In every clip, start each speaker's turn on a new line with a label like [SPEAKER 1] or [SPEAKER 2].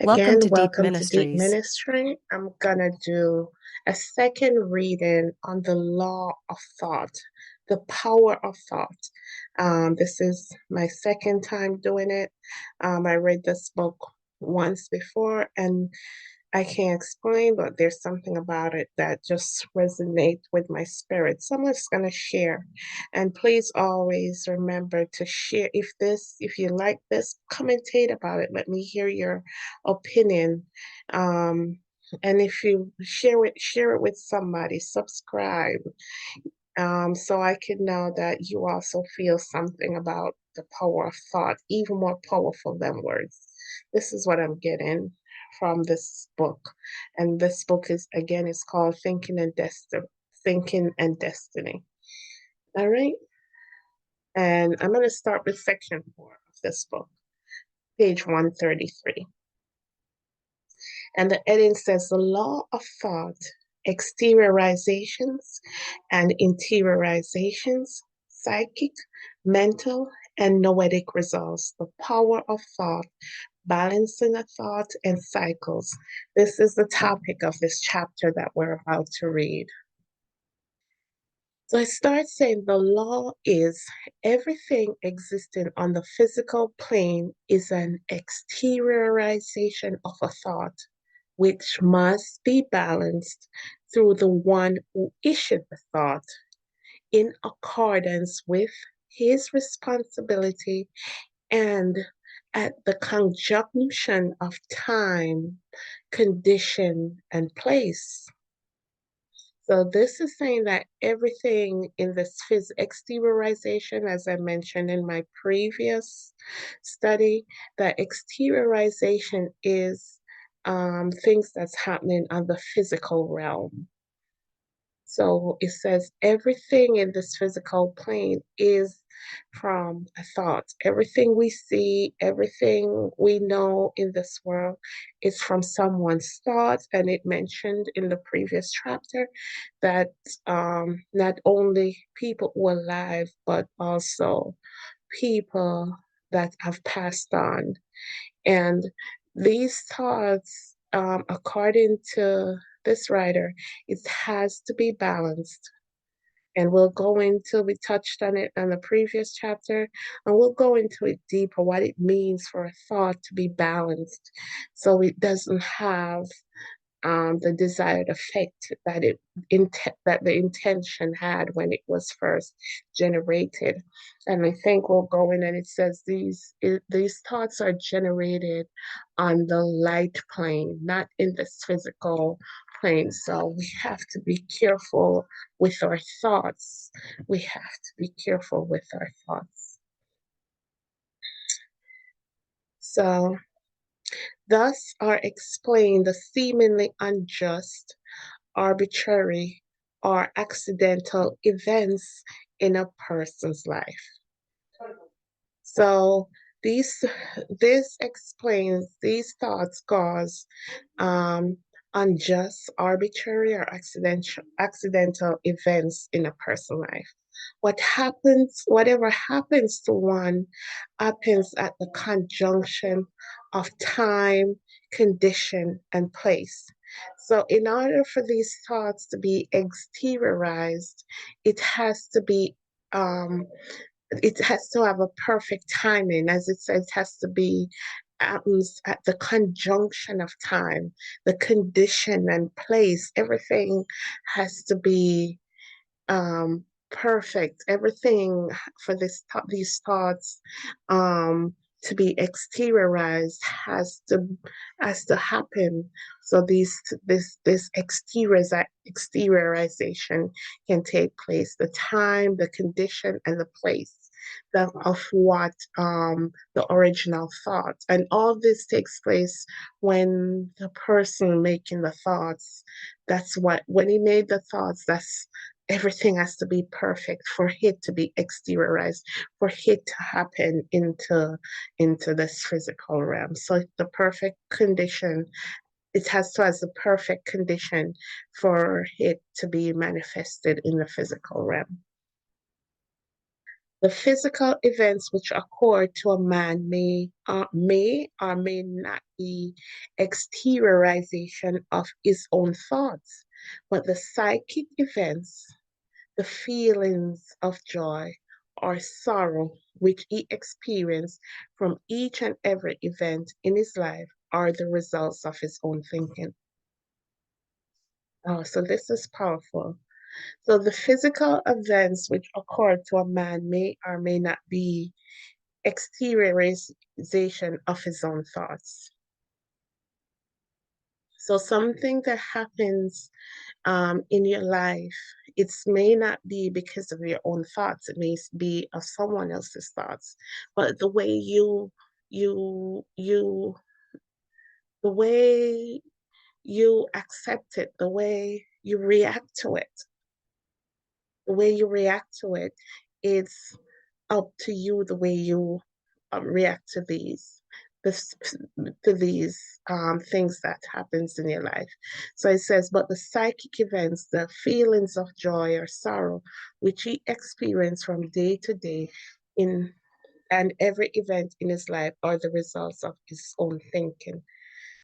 [SPEAKER 1] Welcome to
[SPEAKER 2] Again,
[SPEAKER 1] Deep
[SPEAKER 2] welcome to Deep
[SPEAKER 1] Ministries.
[SPEAKER 2] Ministry. I'm gonna do a second reading on the law of thought, the power of thought. This is my second time doing it. I read this book once before, and I can't explain, but there's something about it that just resonates with my spirit. So I'm just gonna share. And please always remember to share if you like this, commentate about it. Let me hear your opinion. Um, and if you share it with somebody, subscribe, so I can know that you also feel something about the power of thought, even more powerful than words. This is what I'm getting from this book. And this book is again it's called Thinking and Destiny. All right. And I'm going to start with section 4 of this book, page 133. And the heading says the law of thought, exteriorizations and interiorizations, psychic, mental, and noetic results, the power of thought, balancing a thought and cycles. This is the topic of this chapter that we're about to read. So I start saying the law is everything existing on the physical plane is an exteriorization of a thought, which must be balanced through the one who issued the thought in accordance with his responsibility and at the conjunction of time, condition, and place. So this is saying that everything in this exteriorization, as I mentioned in my previous study, that exteriorization is things that's happening on the physical realm. So it says everything in this physical plane is from a thought. Everything we see, everything we know in this world is from someone's thoughts. And it mentioned in the previous chapter that not only people who are alive, but also people that have passed on. And these thoughts, according to this writer, it has to be balanced. And we'll go into, we touched on it on the previous chapter, and we'll go into it deeper, what it means for a thought to be balanced so it doesn't have the desired effect that that the intention had when it was first generated. And I think we'll go in and it says these thoughts are generated on the light plane, not in this physical plane. So we have to be careful with our thoughts. We have to be careful with our thoughts. So thus are explained the seemingly unjust, arbitrary, or accidental events in a person's life. So these this explains these thoughts cause unjust, arbitrary, or accidental events in a person's life. Whatever happens to one happens at the conjunction of time, condition, and place. So, in order for these thoughts to be exteriorized, it has to be it has to have a perfect timing, as it says, it has to be happens at the conjunction of time, the condition and place. Everything has to be perfect. Everything for these thoughts to be exteriorized has to happen. So this exteriorization can take place. The time, the condition, and the place of what the original thought. And all this takes place when the person making the thoughts, that's what when he made the thoughts, that's everything has to be perfect for it to be exteriorized, for it to happen into this physical realm. So the perfect condition, it has to have the perfect condition for it to be manifested in the physical realm. The physical events which occur to a man may or may not be exteriorization of his own thoughts, but the psychic events, the feelings of joy or sorrow which he experienced from each and every event in his life are the results of his own thinking. Oh, so this is powerful. So the physical events which occur to a man may or may not be exteriorization of his own thoughts. So something that happens in your life, it may not be because of your own thoughts. It may be of someone else's thoughts, but you, the way you accept it, the way you react to it, it's up to you the way you react to this, to these things that happens in your life. So it says, but the psychic events, the feelings of joy or sorrow, which he experienced from day to day in and every event in his life are the results of his own thinking.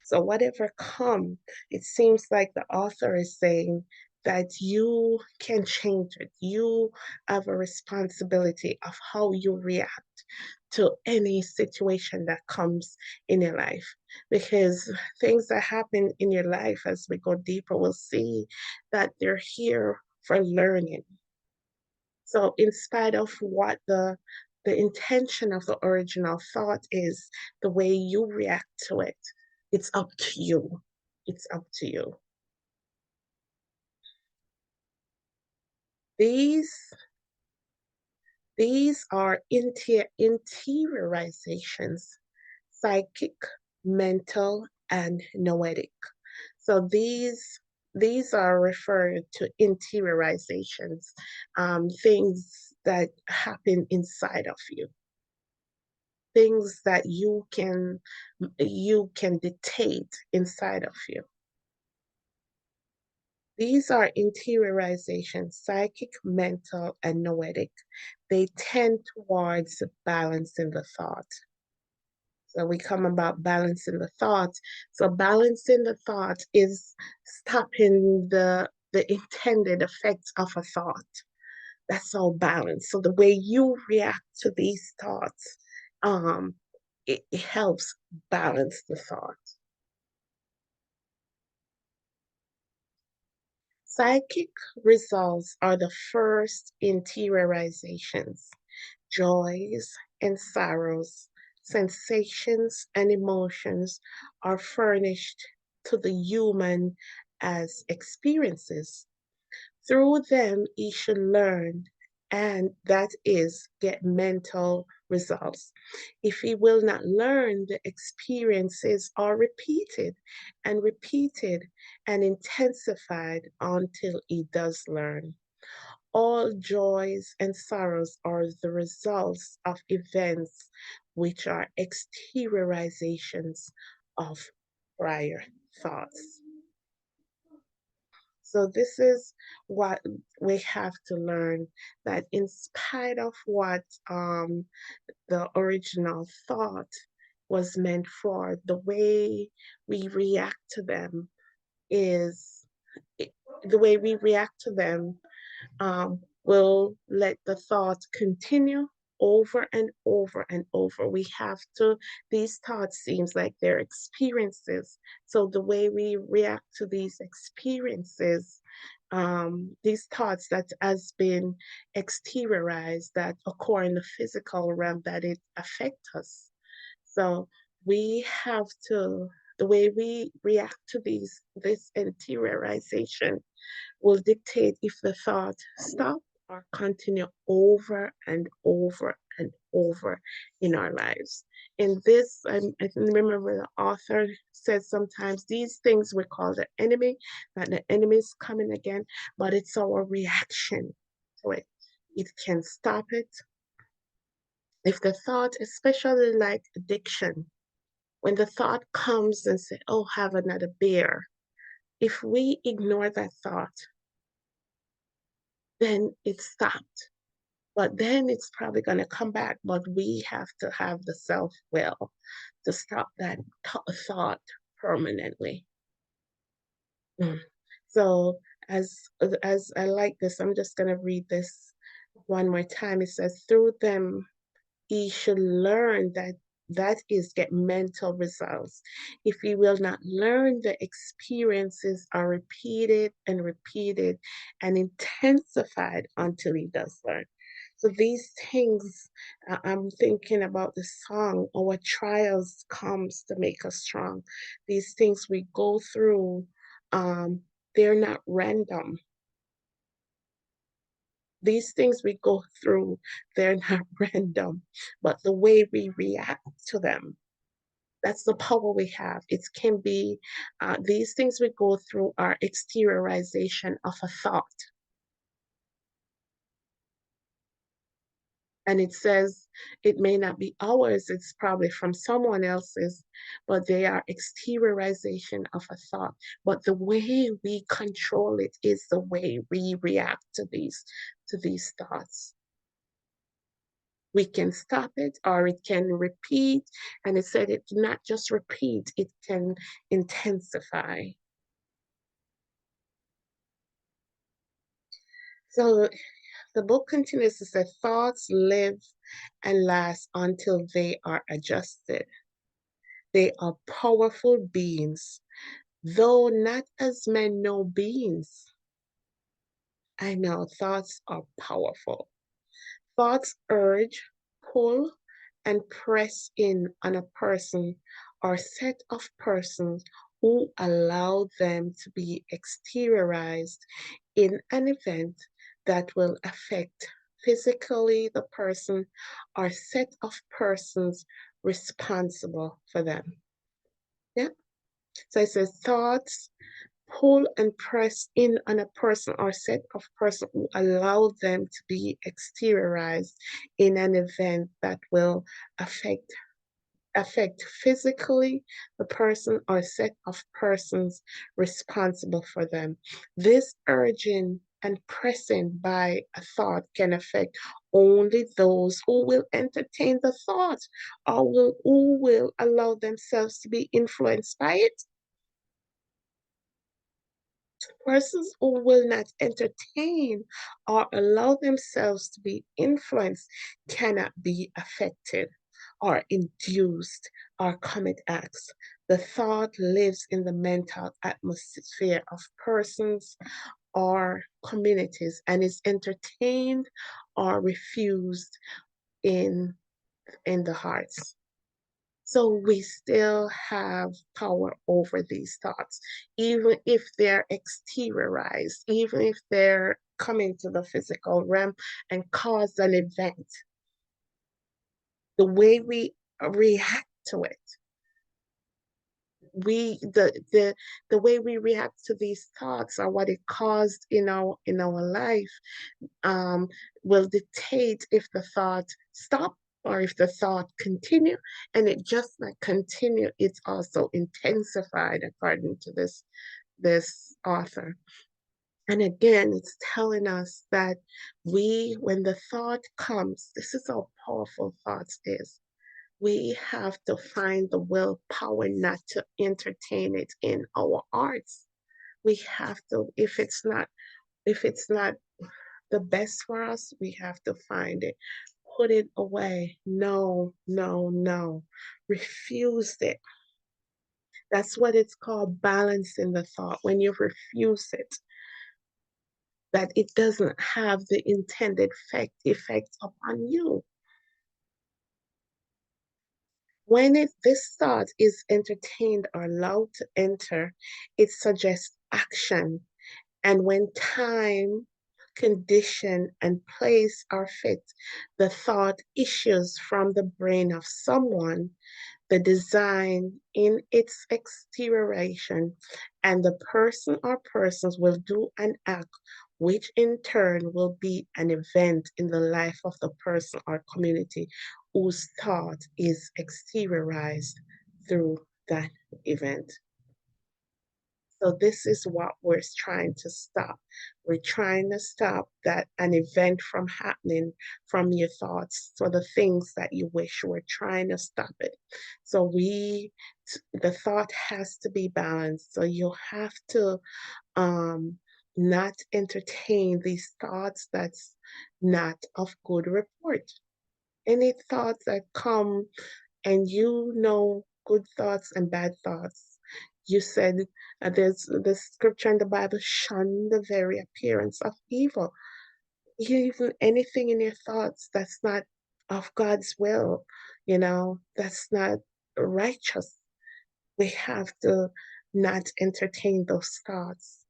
[SPEAKER 2] So whatever come, it seems like the author is saying that you can change it. You have a responsibility of how you react to any situation that comes in your life. Because things that happen in your life as we go deeper, we'll see that they're here for learning. So in spite of what the intention of the original thought is, the way you react to it, it's up to you. It's up to you. These these are interiorizations, psychic, mental, and noetic. So these are referred to interiorizations, things that happen inside of you, things that you can dictate inside of you. These are interiorization, psychic, mental, and noetic. They tend towards balancing the thought. So we come about balancing the thought. So balancing the thought is stopping the intended effects of a thought. That's all balance. So the way you react to these thoughts, um, it helps balance the thought. Psychic results are the first interiorizations, joys and sorrows, sensations and emotions are furnished to the human as experiences. Through them, he should learn, and that is, get mental results. If he will not learn, the experiences are repeated and repeated and intensified until he does learn. All joys and sorrows are the results of events which are exteriorizations of prior thoughts. So this is what we have to learn, that in spite of what the original thought was meant for, the way we react to them is the way we react to them will let the thought continue over and over and over. We have to, these thoughts seems like they're experiences. So the way we react to these experiences, these thoughts that has been exteriorized, that occur in the physical realm, that it affect us. So we have to, the way we react to this interiorization will dictate if the thought stop or continue over and over and over in our lives. In this, I can remember the author says sometimes these things we call the enemy, that the enemy is coming again, but it's our reaction to it. It can stop it. If the thought, especially like addiction, when the thought comes and say, oh, have another beer, if we ignore that thought, then it stopped. But then it's probably going to come back. But we have to have the self will to stop that thought permanently. Mm. So as I like this, I'm just going to read this one more time. It says, through them he should learn that is get mental results. If he will not learn, the experiences are repeated and repeated and intensified until he does learn. So these things, I'm thinking about the song, our trials comes to make us strong. These things we go through, um, they're not random. These things we go through, they're not random, but the way we react to them, that's the power we have. It can be, these things we go through are exteriorization of a thought. And it says it may not be ours, it's probably from someone else's, but they are exteriorization of a thought. But the way we control it is the way we react to these thoughts. We can stop it or it can repeat. And it said it not just repeat, it can intensify. So the book continues to say thoughts live and last until they are adjusted. They are powerful beings, though not as men know beings. I know thoughts are powerful. Thoughts urge, pull, and press in on a person or set of persons who allow them to be exteriorized in an event that will affect physically the person or set of persons responsible for them. Yeah. So it says thoughts pull and press in on a person or set of person who allow them to be exteriorized in an event that will affect physically the person or set of persons responsible for them. This urging and pressing by a thought can affect only those who will entertain the thought or who will allow themselves to be influenced by it. Persons who will not entertain or allow themselves to be influenced cannot be affected or induced or commit acts. The thought lives in the mental atmosphere of persons or communities and is entertained or refused in the hearts. So we still have power over these thoughts, even if they're exteriorized, even if they're coming to the physical realm and cause an event. The way we react to it, we the way we react to these thoughts or what it caused in our life um, will dictate if the thought stop or if the thought continue. And it just not continue, it's also intensified according to this author. And again, it's telling us that when the thought comes, this is how powerful thoughts is. We have to find the willpower not to entertain it in our hearts. We have to, if it's not the best for us, we have to find it. Put it away. No, no, no. Refuse it. That's what it's called balancing the thought. When you refuse it, that it doesn't have the intended effect upon you. When this thought is entertained or allowed to enter, it suggests action. And when time, condition, and place are fit, the thought issues from the brain of someone, the design in its exterioration, and the person or persons will do an act which in turn will be an event in the life of the person or community whose thought is exteriorized through that event. So this is what we're trying to stop. We're trying to stop that an event from happening from your thoughts. So the things that you wish, we're trying to stop it. So the thought has to be balanced. So you have to um not entertain these thoughts that's not of good report. Any thoughts that come, and good thoughts and bad thoughts. You said there's the scripture in the Bible, shun the very appearance of evil. Even anything in your thoughts that's not of God's will, that's not righteous. We have to not entertain those thoughts.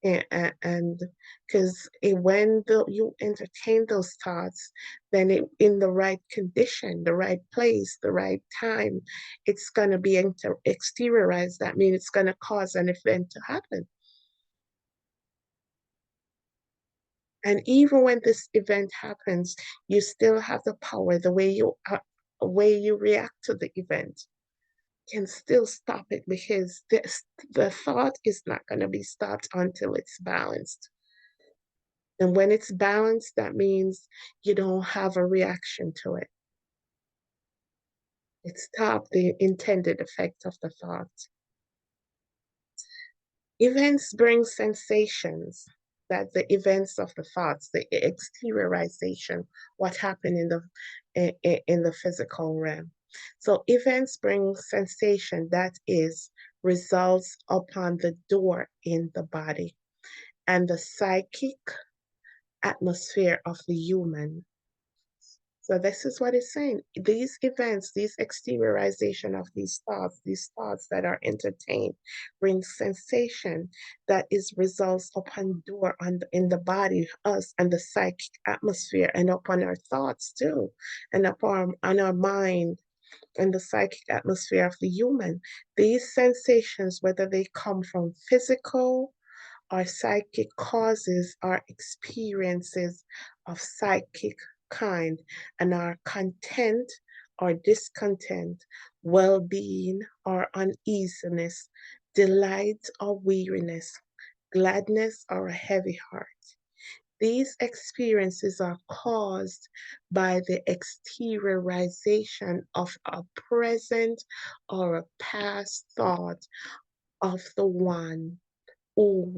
[SPEAKER 2] And because when you entertain those thoughts, then in the right condition, the right place, the right time, it's going to be exteriorized. That means it's going to cause an event to happen. And even when this event happens, you still have the power, way you react to the event can still stop it, because the thought is not going to be stopped until it's balanced. And when it's balanced, that means you don't have a reaction to it. It stopped the intended effect of the thought. Events bring sensations, that the events of the thoughts, the exteriorization, what happened in the physical realm. So events bring sensation, that is results upon the door in the body and the psychic atmosphere of the human. So this is what it's saying. These events, these exteriorization of these thoughts that are entertained, bring sensation that is results upon door in the body, us and the psychic atmosphere, and upon our thoughts too, and upon on our mind and the psychic atmosphere of the human. These sensations, whether they come from physical our psychic causes our experiences of psychic kind, and our content or discontent, well being or uneasiness, delight or weariness, gladness or a heavy heart. These experiences are caused by the exteriorization of a present or a past thought of the one who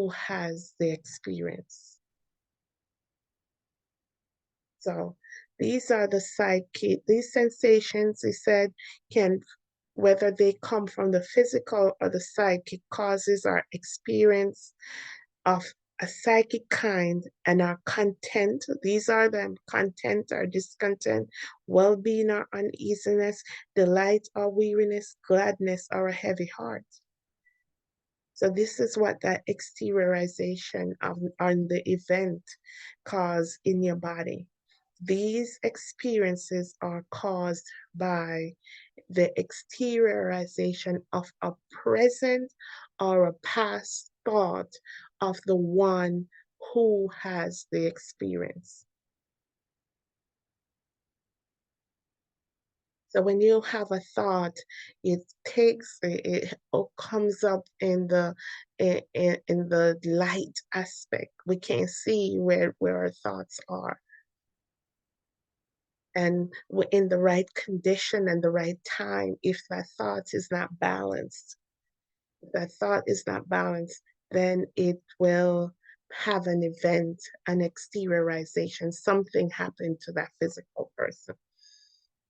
[SPEAKER 2] has the experience. So these are the psychic, these sensations, he said, can, whether they come from the physical or the psychic causes or experience of a psychic kind, and our content, these are them, content or discontent, well-being or uneasiness, delight or weariness, gladness or a heavy heart. So this is what that exteriorization on the event cause in your body. These experiences are caused by the exteriorization of a present or a past thought of the one who has the experience. So when you have a thought, it comes up in the light aspect. We can't see where our thoughts are, and we're in the right condition and the right time. If that thought is not balanced, then it will have an event, an exteriorization. Something happened to that physical person,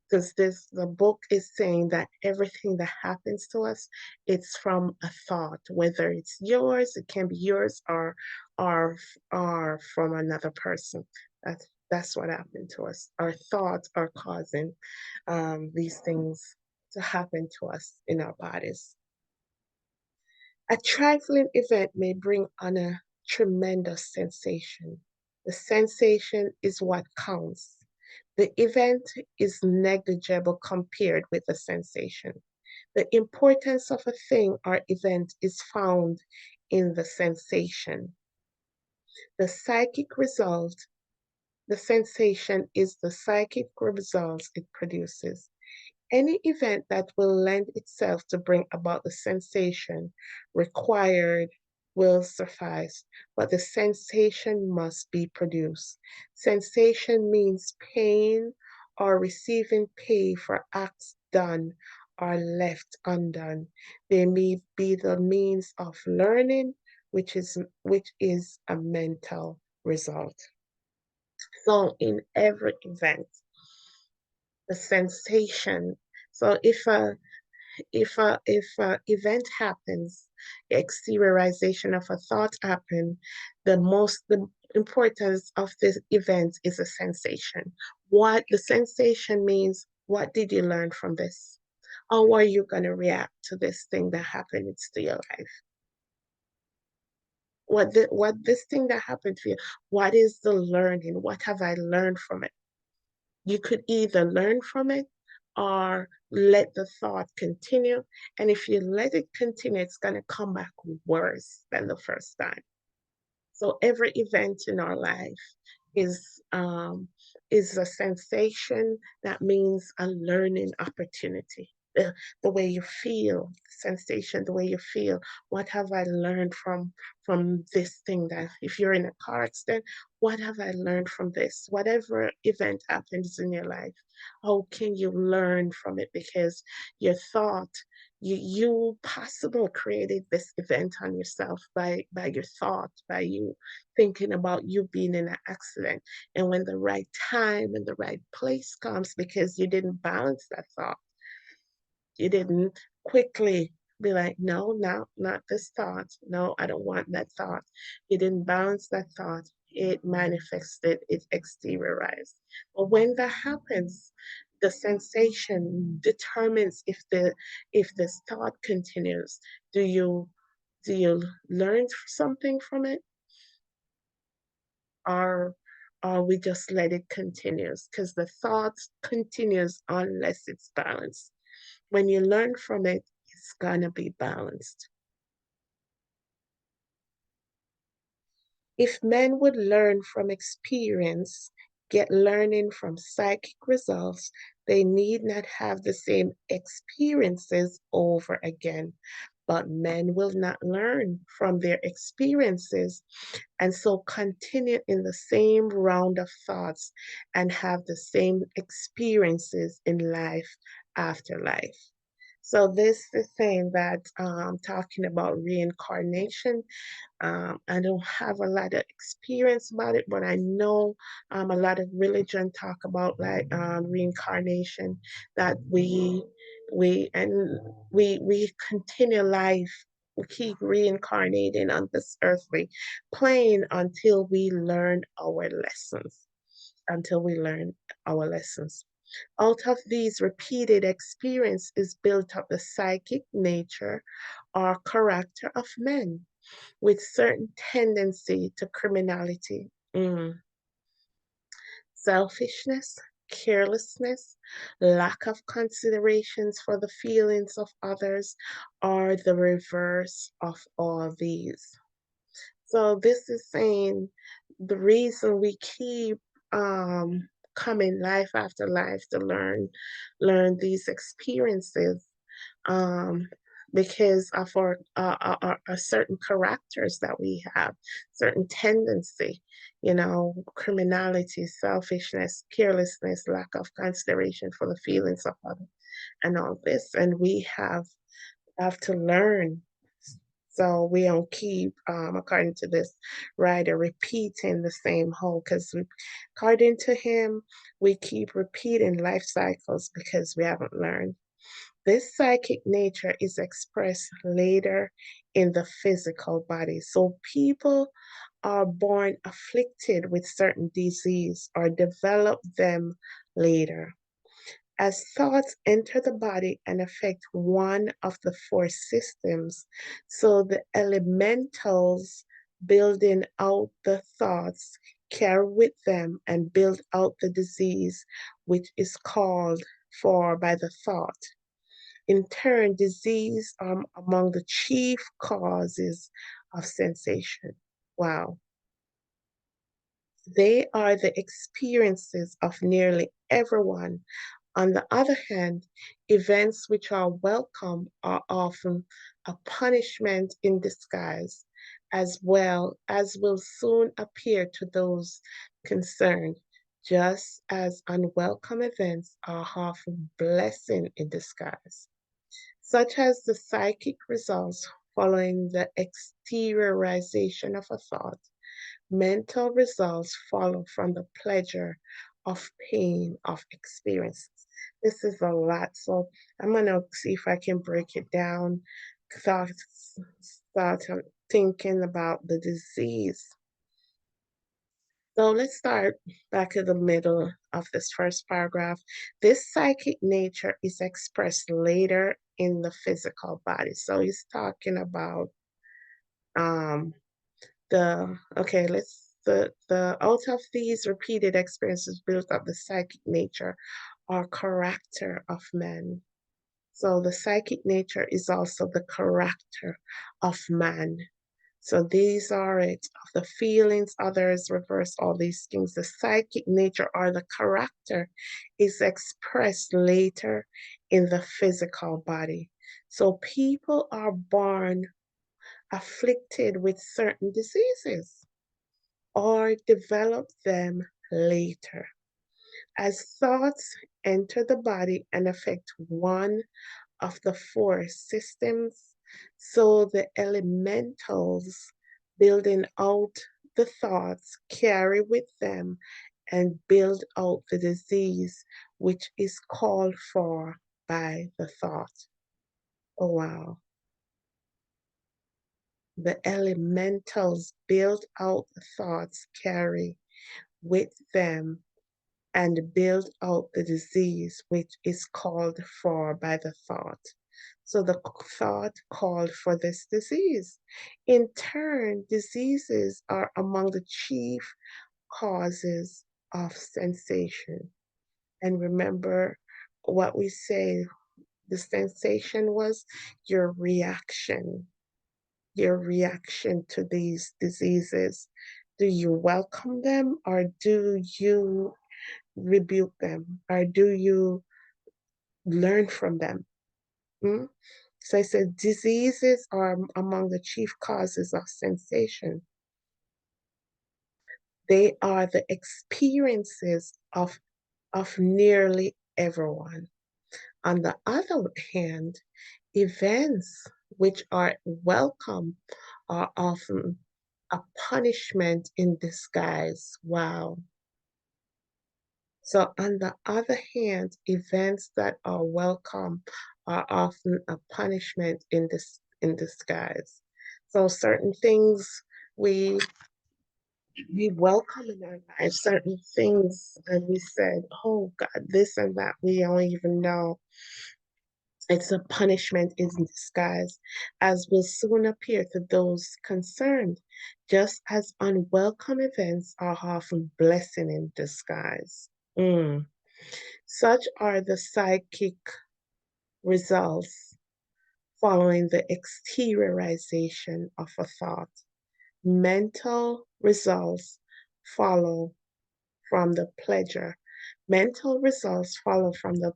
[SPEAKER 2] because the book is saying that everything that happens to us, it's from a thought, whether it's yours, it can be yours, or or from another person. That's what happened to us. Our thoughts are causing these things to happen to us in our bodies. A trifling event may bring on a tremendous sensation. The sensation is what counts. The event is negligible compared with the sensation. The importance of a thing or event is found in the sensation. The psychic result, the sensation is the psychic result it produces. Any event that will lend itself to bring about the sensation required will suffice, but the sensation must be produced. Sensation means pain or receiving pay for acts done or left undone. They may be the means of learning, which is a mental result. So in every event, the sensation. So if a event happens, exteriorization of a thought happen, the importance of this event is a sensation. What the sensation means, what did you learn from this? How are you going to react to this thing that happened to your life? What this thing that happened to you, what is the learning? What have I learned from it? You could either learn from it or let the thought continue. And if you let it continue, it's going to come back worse than the first time. So every event in our life is um, is a sensation that means a learning opportunity. The way you feel, sensation, the way you feel. What have I learned from this thing? That if you're in a car accident, what have I learned from this? Whatever event happens in your life, how can you learn from it? Because your thought, you possible created this event on yourself by your thought, by you thinking about you being in an accident. And when the right time and the right place comes, because you didn't balance that thought, you didn't quickly be like, no, no, not this thought. No, I don't want that thought. You didn't balance that thought. It manifested, it exteriorized. But when that happens, the sensation determines if this thought continues. Do you do you learn something from it, or we just let it continues? Because the thought continues unless it's balanced. When you learn from it, it's gonna be balanced. If men would learn from experience, get learning from psychic results, they need not have the same experiences over again. But men will not learn from their experiences and so continue in the same round of thoughts and have the same experiences in life after life. So this is saying that talking about reincarnation. I don't have a lot of experience about it, but I know a lot of religion talk about like reincarnation, that we and we continue life. We keep reincarnating on this earthly plane until we learn our lessons. Until we learn our lessons. Out of these repeated experience is built up the psychic nature or character of men with certain tendency to criminality, selfishness, carelessness, lack of considerations for the feelings of others, or the reverse of all these. So this is saying the reason we keep coming life after life to learn these experiences, um, because of our certain characters that we have, certain tendency, criminality, selfishness, carelessness, lack of consideration for the feelings of others, and all this, and we have to learn. So we don't keep, according to this writer, repeating the same hole, because according to him, we keep repeating life cycles because we haven't learned. This psychic nature is expressed later in the physical body. So people are born afflicted with certain disease or develop them later. As thoughts enter the body and affect one of the four systems, so the elementals building out the thoughts carry with them and build out the disease, which is called for by the thought. In turn, disease are among the chief causes of sensation. Wow. They are the experiences of nearly everyone On the other hand, events which are welcome are often a punishment in disguise, as well as will soon appear to those concerned, just as unwelcome events are often blessing in disguise, such as the psychic results following the exteriorization of a thought. Mental results follow from the pleasure of pain of experiences. This is a lot, so I'm gonna see if I can break it down. Start, start thinking about the disease. So let's start back at the middle of this first paragraph. This psychic nature is expressed later in the physical body. So he's talking about um the out of these repeated experiences built up the psychic nature or character of man. So the psychic nature is also the character of man. So these are it of the feelings, others reverse all these things. The psychic nature or the character is expressed later in the physical body. So people are born afflicted with certain diseases or develop them later. As thoughts enter the body and affect one of the four systems, so the elementals building out the thoughts carry with them and build out the disease which is called for by the thought. Oh, wow. The elementals build out the thoughts carry with them and build out the disease which is called for by the thought. So the thought called for this disease. In turn, diseases are among the chief causes of sensation. And remember what we say the sensation was your reaction to these diseases. Do you welcome them or do you rebuke them or do you learn from them? Mm? So I said diseases are among the chief causes of sensation. They are the experiences of nearly everyone. On the other hand, events which are welcome are often a punishment in disguise. Wow. So, on the other hand, events that are welcome are often a punishment in disguise. So, certain things we we welcome in our lives, certain things, and we said, "Oh God, this and that." We don't even know it's a punishment in disguise, as will soon appear to those concerned, just as unwelcome events are often blessing in disguise. Mm. Such are the psychic results following the exteriorization of a thought. Mental results follow from the pleasure. Mental results follow from the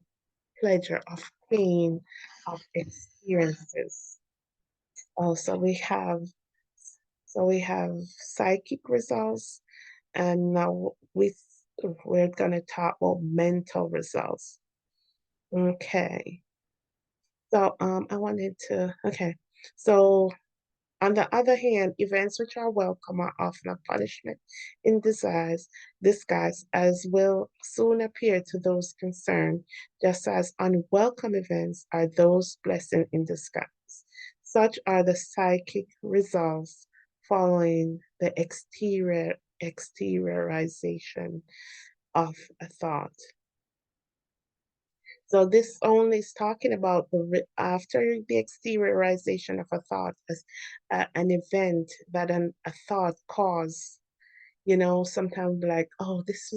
[SPEAKER 2] pleasure of pain of experiences. Also, we have psychic results, and now we're gonna talk about mental results. Okay. So I wanted to, okay. So on the other hand, events which are welcome are often a punishment in disguise, as will soon appear to those concerned, just as unwelcome events are those blessing in disguise. Such are the psychic results following the exteriorization of a thought. So this only is talking about after the exteriorization of a thought as an event that a thought caused. Sometimes like, oh, this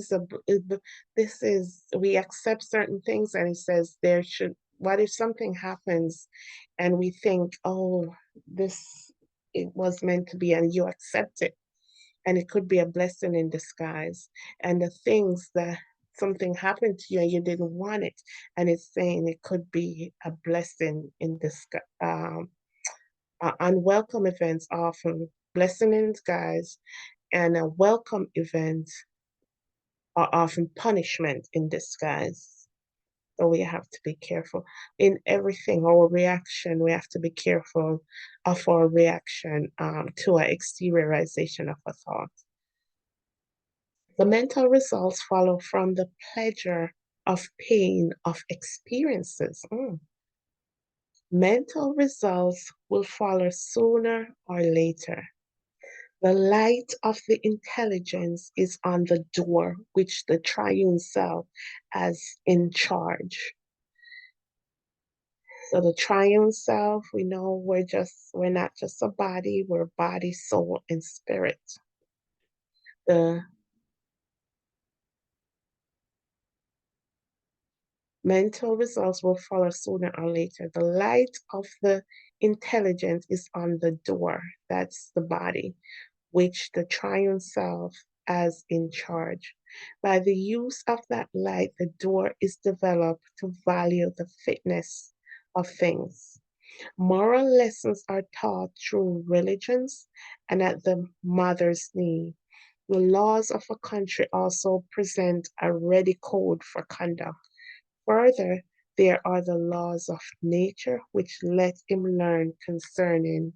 [SPEAKER 2] is we accept certain things, and it says there should. What if something happens, and we think, oh, this it was meant to be, and you accept it, and it could be a blessing in disguise, and the things that something happened to you and you didn't want it, and it's saying it could be a blessing in disguise. Unwelcome events are often blessing in disguise, and a welcome event are often punishment in disguise. So we have to be careful in everything. Our reaction, we have to be careful of our reaction to an exteriorization of a thought. The mental results follow from the pleasure of pain of experiences. Mental results will follow sooner or later. The light of the intelligence is on the door, which the triune self has in charge. So the triune self, we know we're not just a body, we're body, soul, and spirit. The mental results will follow sooner or later. The light of the intelligence is on the door. That's the body, which the triune self has in charge. By the use of that light, the door is developed to value the fitness of things. Moral lessons are taught through religions and at the mother's knee. The laws of a country also present a ready code for conduct. Further, there are the laws of nature which let him learn concerning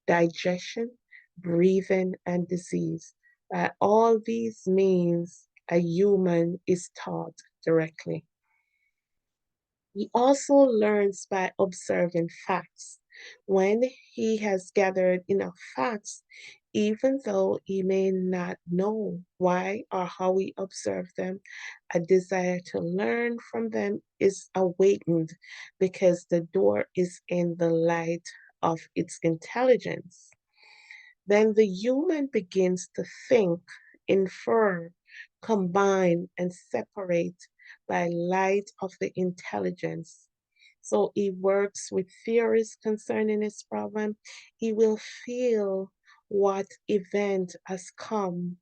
[SPEAKER 2] digestion, breathing, and disease. By all these means, a human is taught directly. He also learns by observing facts. When he has gathered enough facts, even though he may not know why or how he observed them, a desire to learn from them is awakened because the door is in the light of its intelligence. Then the human begins to think, infer, combine, and separate by light of the intelligence. So he works with theories concerning his problem. He will feel what event has come.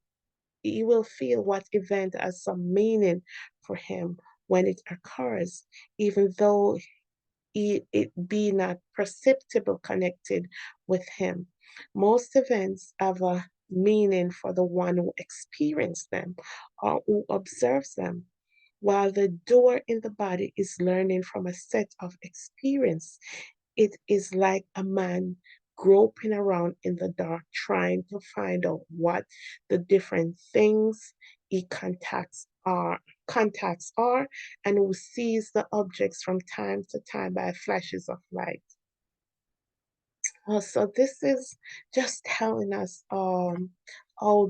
[SPEAKER 2] He will feel what event has some meaning for him when it occurs, even though it be not perceptible connected with him. Most events have a meaning for the one who experienced them or who observes them, while the door in the body is learning from a set of experience. It is like a man groping around in the dark, trying to find out what the different things he contacts are, and who sees the objects from time to time by flashes of light. So this is just telling us how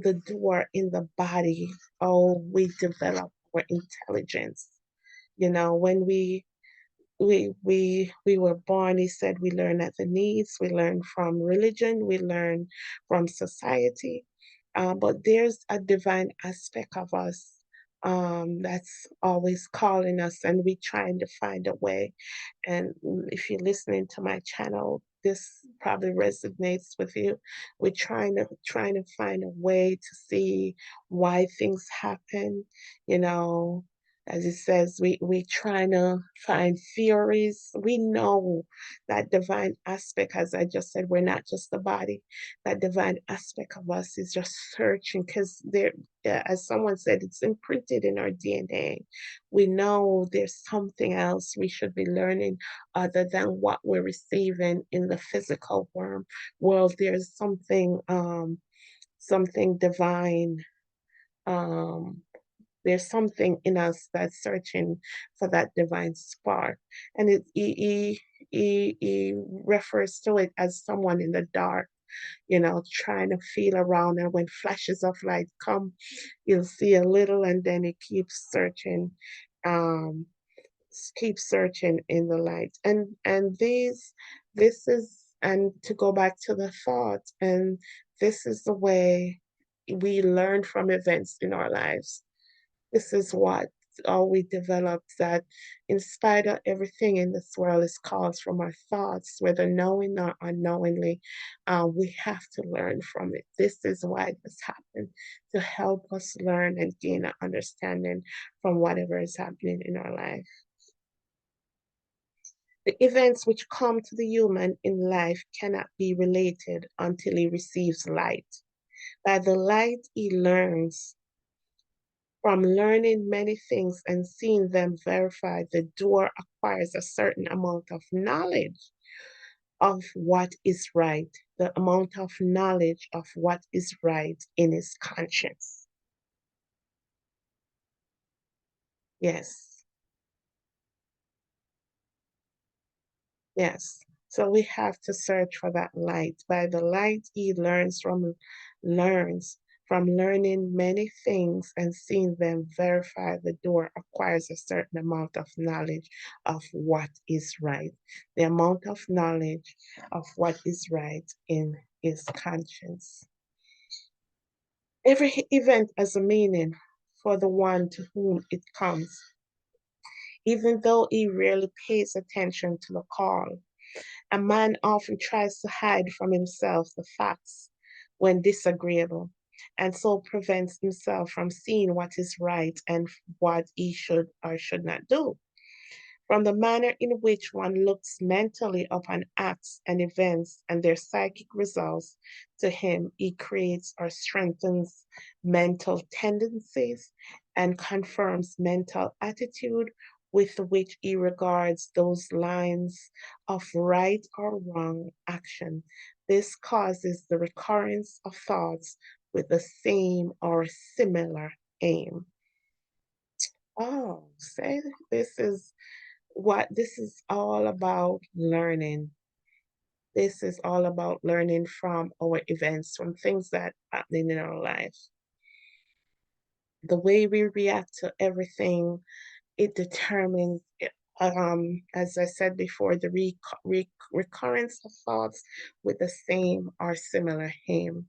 [SPEAKER 2] the door in the body, how we develop our intelligence. When we were born, he said we learn at the knees, we learn from religion, we learn from society, but there's a divine aspect of us that's always calling us, and we trying to find a way. And if you're listening to my channel, this probably resonates with you. We're trying to find a way to see why things happen, you know. As it says, we trying to find theories. We know that divine aspect, as I just said, we're not just the body. That divine aspect of us is just searching because there, as someone said, it's imprinted in our DNA. We know there's something else we should be learning other than what we're receiving in the physical world. There's something divine. Um, there's something in us that's searching for that divine spark. And he refers to it as someone in the dark, trying to feel around. And when flashes of light come, you'll see a little, and then it um, keeps searching in the light. This is, and to go back to the thought, and this is the way we learn from events in our lives. This is what we developed that in spite of everything in this world is caused from our thoughts, whether knowing or unknowingly, we have to learn from it. This is why this happened, to help us learn and gain an understanding from whatever is happening in our life. The events which come to the human in life cannot be related until he receives light. By the light, he learns. From learning many things and seeing them verified, the doer acquires a certain amount of knowledge of what is right, the amount of knowledge of what is right in his conscience. Yes. Yes. So we have to search for that light. By the light he learns from learning many things and seeing them verify, the door acquires a certain amount of knowledge of what is right. The amount of knowledge of what is right in his conscience. Every event has a meaning for the one to whom it comes, even though he rarely pays attention to the call. A man often tries to hide from himself the facts when disagreeable, and so prevents himself from seeing what is right and what he should or should not do. From the manner in which one looks mentally upon acts and events and their psychic results, to him, he creates or strengthens mental tendencies and confirms mental attitude with which he regards those lines of right or wrong action. This causes the recurrence of thoughts with the same or similar aim. Oh, say this is all about learning. This is all about learning from our events, from things that happening in our life. The way we react to everything, it determines, as I said before, the recurrence of thoughts with the same or similar aim.